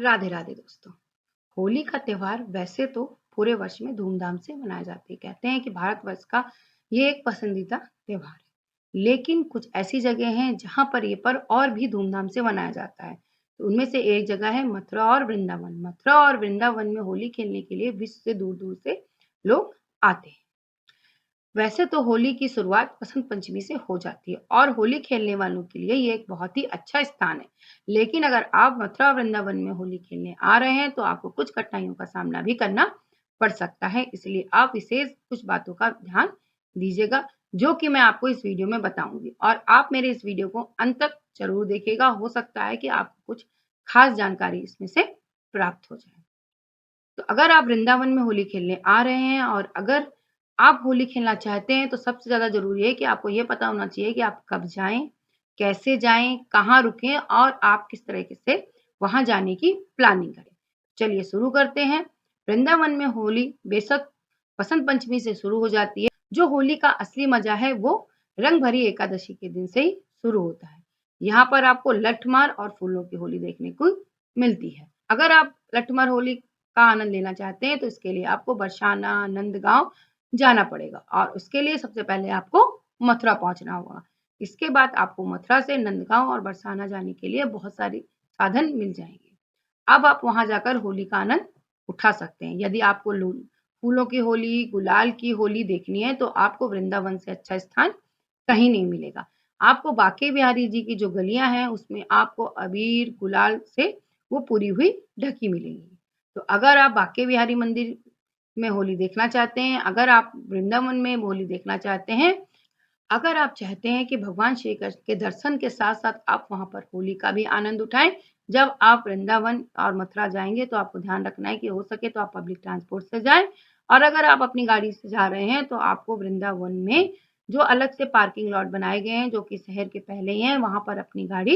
राधे राधे दोस्तों। होली का त्योहार वैसे तो पूरे वर्ष में धूमधाम से मनाया जाता है। कहते हैं कि भारतवर्ष का ये एक पसंदीदा त्योहार है, लेकिन कुछ ऐसी जगह हैं जहां पर ये पर्व और भी धूमधाम से मनाया जाता है। तो उनमें से एक जगह है मथुरा और वृंदावन। मथुरा और वृंदावन में होली खेलने के लिए विश्व से दूर दूर से लोग आते हैं। वैसे तो होली की शुरुआत बसंत पंचमी से हो जाती है और होली खेलने वालों के लिए ये एक बहुत ही अच्छा स्थान है। लेकिन अगर आप मथुरा वृंदावन में होली खेलने आ रहे हैं तो आपको कुछ कठिनाइयों का सामना भी करना पड़ सकता है, इसलिए आप विशेष कुछ बातों का ध्यान दीजिएगा जो कि मैं आपको इस वीडियो में बताऊंगी और आप मेरे इस वीडियो को अंत तक जरूर देखिएगा। हो सकता है कि आपको कुछ खास जानकारी इसमें से प्राप्त हो जाए। तो अगर आप वृंदावन में होली खेलने आ रहे हैं और अगर आप होली खेलना चाहते हैं तो सबसे ज़्यादा ज़रूरी है कि आपको ये पता होना चाहिए कि आप कब जाएँ, कैसे जाएँ, कहाँ रुकें और आप किस तरीके से वहाँ जाने की प्लानिंग करें। चलिए शुरू करते हैं। वृंदावन में होली बेशक बसंत पंचमी से शुरू हो जाती है। जो होली का असली मज़ा है वो रंग भरी एकादशी के दिन से ही शुरू होता है। यहाँ पर आपको लठमार और फूलों की होली देखने को मिलती है। अगर आप लठमार होली का आनंद लेना चाहते हैं तो इसके लिए आपको बरसाना, नंदगांव जाना पड़ेगा और उसके लिए सबसे पहले आपको मथुरा पहुंचना होगा। इसके बाद आपको मथुरा से नंदगांव और बरसाना जाने के लिए बहुत सारी साधन मिल जाएंगे। अब आप वहां जाकर होली का आनंद उठा सकते हैं। यदि आपको फूलों की होली, गुलाल की होली देखनी है तो आपको वृंदावन से अच्छा स्थान कहीं नहीं मिलेगा। आपको बांके बिहारी जी की जो गलियां हैं उसमें आपको अबीर, गुलाल से वो पूरी हुई ढकी मिलेंगी। तो अगर आप बांके बिहारी मंदिर में होली देखना चाहते हैं, अगर आप वृंदावन में होली देखना चाहते हैं, अगर आप चाहते हैं कि भगवान श्री कृष्ण के दर्शन के साथ-साथ आप वहाँ पर होली का भी आनंद उठाएँ, जब आप वृंदावन और मथुरा जाएँगे तो आपको ध्यान रखना है कि हो सके तो आप पब्लिक ट्रांसपोर्ट से जाएँ और अगर आप अपनी गाड़ी से जा रहे हैं तो आपको वृंदावन में जो अलग से पार्किंग लॉट बनाए गए हैं, जो कि शहर के पहले ही हैं, वहाँ पर अपनी गाड़ी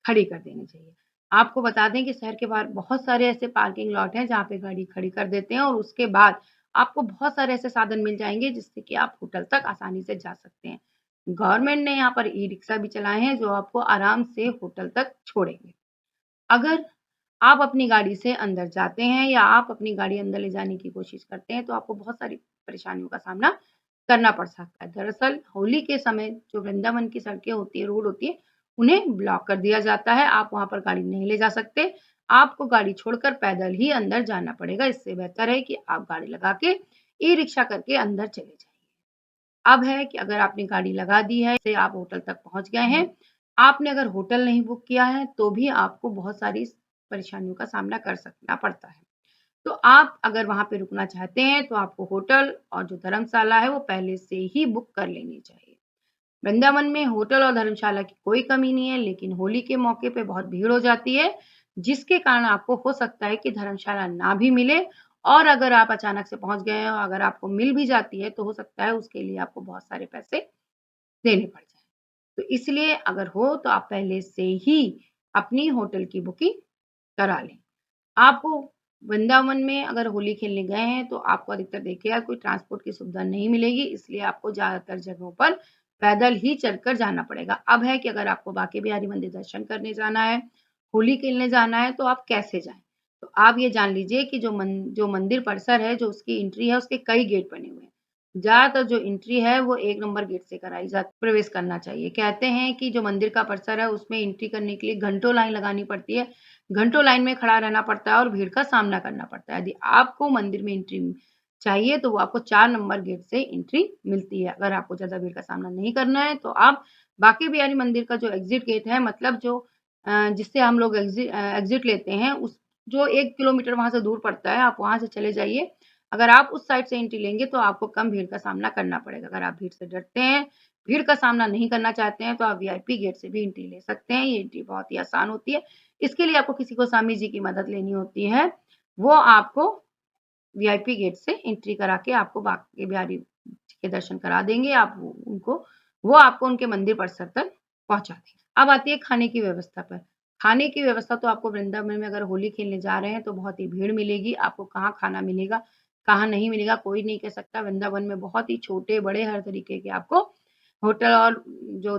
खड़ी कर देनी चाहिए। आपको बता दें कि शहर के बाहर बहुत सारे ऐसे पार्किंग लॉट हैं जहाँ पे गाड़ी खड़ी कर देते हैं और उसके बाद आपको बहुत सारे ऐसे साधन मिल जाएँगे जिससे कि आप होटल तक आसानी से जा सकते हैं। गवर्नमेंट ने यहाँ पर ई-रिक्शा भी चलाए हैं जो आपको आराम से होटल तक छोड़ेंगे। अगर आप अपनी गाड़ी से अंदर जाते हैं या आप अपनी गाड़ी अंदर ले जाने की कोशिश करते हैं तो आपको बहुत सारी परेशानियों का सामना करना पड़ सकता है। दरअसल होली के समय जो वृंदावन की सड़कें होती है, रोड होती है, उन्हें ब्लॉक कर दिया जाता है। आप वहाँ पर गाड़ी नहीं ले जा सकते। आपको गाड़ी छोड़कर पैदल ही अंदर जाना पड़ेगा। इससे बेहतर है कि आप गाड़ी लगा के ई-रिक्शा करके अंदर चले जाइए। अब है कि अगर आपने गाड़ी लगा दी है, से आप होटल तक पहुँच गए हैं, आपने अगर होटल नहीं बुक किया है, तो भी आपको बहुत सारी परेशानियों का सामना करना पड़ता है। तो आप अगर वहाँ पे रुकना चाहते हैं, तो आपको होटल और जो धर्मशाला है, वो पहले से ही बुक कर लेनी चाहिए। वृंदावन में होटल और धर्मशाला की कोई कमी नहीं है, लेकिन होली के मौके पे बहुत भीड़ हो जाती है, जिसके कारण आपको हो सकता है कि धर्मशाला ना भी मिले और अगर आप अचानक से पहुँच गए हैं और अगर आपको मिल भी जाती है, तो हो सकता है उसके लिए आपको बहुत सारे पैसे देने पड़ जाएँ। तो इसलिए अगर हो तो आप पहले से ही अपनी होटल की बुकिंग करा लें। आपको वृंदावन में अगर होली खेलने गए हैं तो आपको अधिकतर देखिएगा कोई ट्रांसपोर्ट की सुविधा नहीं मिलेगी, इसलिए आपको ज़्यादातर जगहों पर पैदल ही चलकर जाना पड़ेगा। अब है कि अगर आपको बांके बिहारी मंदिर दर्शन करने जाना है, होली खेलने जाना है तो आप कैसे जाएँ? तो आप ये जान लीजिए कि जो मंदिर परिसर है, जो उसकी एंट्री है, उसके कई गेट बने हुए हैं। ज़्यादातर जो एंट्री है वो 1 नंबर गेट से कराई जाती प्रवेश करना चाहिए। कहते हैं कि जो मंदिर का परिसर है उसमें एंट्री करने के लिए घंटों लाइन लगानी पड़ती है। घंटों लाइन में खड़ा रहना पड़ता है और भीड़ का सामना करना पड़ता है। यदि आपको मंदिर में एंट्री चाहिए तो वो आपको 4 नंबर गेट से एंट्री मिलती है। अगर आपको ज़्यादा भीड़ का सामना नहीं करना है तो आप बांके बिहारी मंदिर का जो एग्ज़िट गेट है, मतलब जो जिससे हम लोग एग्ज़िट लेते हैं, उस जो 1 किलोमीटर वहाँ से दूर पड़ता है, आप वहाँ से चले जाइए। अगर आप उस साइड से एंट्री लेंगे तो आपको कम भीड़ का सामना करना पड़ेगा। अगर आप भीड़ से डरते हैं, भीड़ का सामना नहीं करना चाहते हैं तो आप वीआईपी गेट से भी एंट्री ले सकते हैं। ये एंट्री बहुत ही आसान होती है। इसके लिए आपको किसी गोस्वामी जी की मदद लेनी होती है। वो आपको वीआईपी गेट से एंट्री करा के आपको बांके बिहारी जी के दर्शन करा देंगे। आप वो आपको उनके मंदिर परिसर तक पहुँचा देंगे। अब आती है खाने की व्यवस्था पर। खाने की व्यवस्था तो आपको वृंदावन में अगर होली खेलने जा रहे हैं तो बहुत ही भीड़ मिलेगी। आपको कहाँ खाना मिलेगा, कहाँ नहीं मिलेगा कोई नहीं कह सकता। वृंदावन में बहुत ही छोटे-बड़े हर तरीके के आपको होटल और जो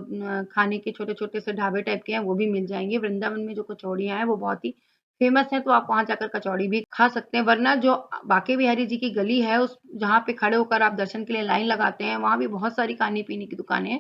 खाने के छोटे-छोटे से ढाबे टाइप के हैं वो भी मिल जाएँगे। वृंदावन में जो कचौड़ियाँ हैं वो बहुत ही फेमस है तो आप वहाँ जाकर कचौड़ी भी खा सकते हैं, वरना जो बांके बिहारी जी की गली है उस जहाँ पे खड़े होकर आप दर्शन के लिए लाइन लगाते हैं, वहाँ भी बहुत सारी खाने-पीने की दुकानें हैं,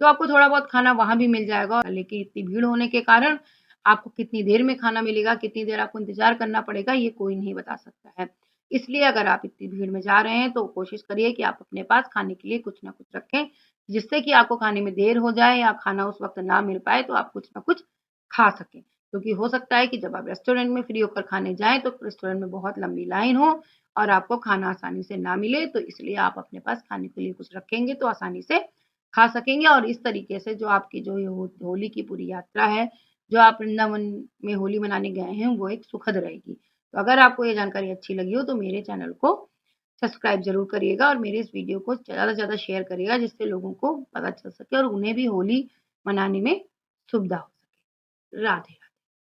तो आपको थोड़ा बहुत खाना वहाँ भी मिल जाएगा। लेकिन इतनी भीड़ होने के कारण आपको कितनी देर में खाना मिलेगा, कितनी देर आपको इंतज़ार करना पड़ेगा, ये कोई नहीं बता सकता है। इसलिए अगर आप इतनी भीड़ में जा रहे हैं तो कोशिश करिए कि आप अपने पास खाने के लिए कुछ न कुछ रखें, जिससे कि आपको खाने में देर हो जाए या खाना उस वक़्त ना मिल पाए तो आप कुछ न कुछ खा सकें। क्योंकि हो सकता है कि जब आप रेस्टोरेंट में फ्री होकर खाने जाएँ तो रेस्टोरेंट में बहुत लंबी लाइन हो और आपको खाना आसानी से ना मिले, तो इसलिए आप अपने पास खाने के लिए कुछ रखेंगे तो आसानी से खा सकेंगे और इस तरीके से जो आपकी जो ये होली की पूरी यात्रा है, जो आप वृंदावन में होली मनाने गए हैं, वो एक सुखद रहेगी। तो अगर आपको ये जानकारी अच्छी लगी हो तो मेरे चैनल को सब्सक्राइब ज़रूर करिएगा और मेरे इस वीडियो को ज़्यादा से ज़्यादा शेयर करिएगा, जिससे लोगों को पता चल सके और उन्हें भी होली मनाने में सुविधा हो सके। राधे।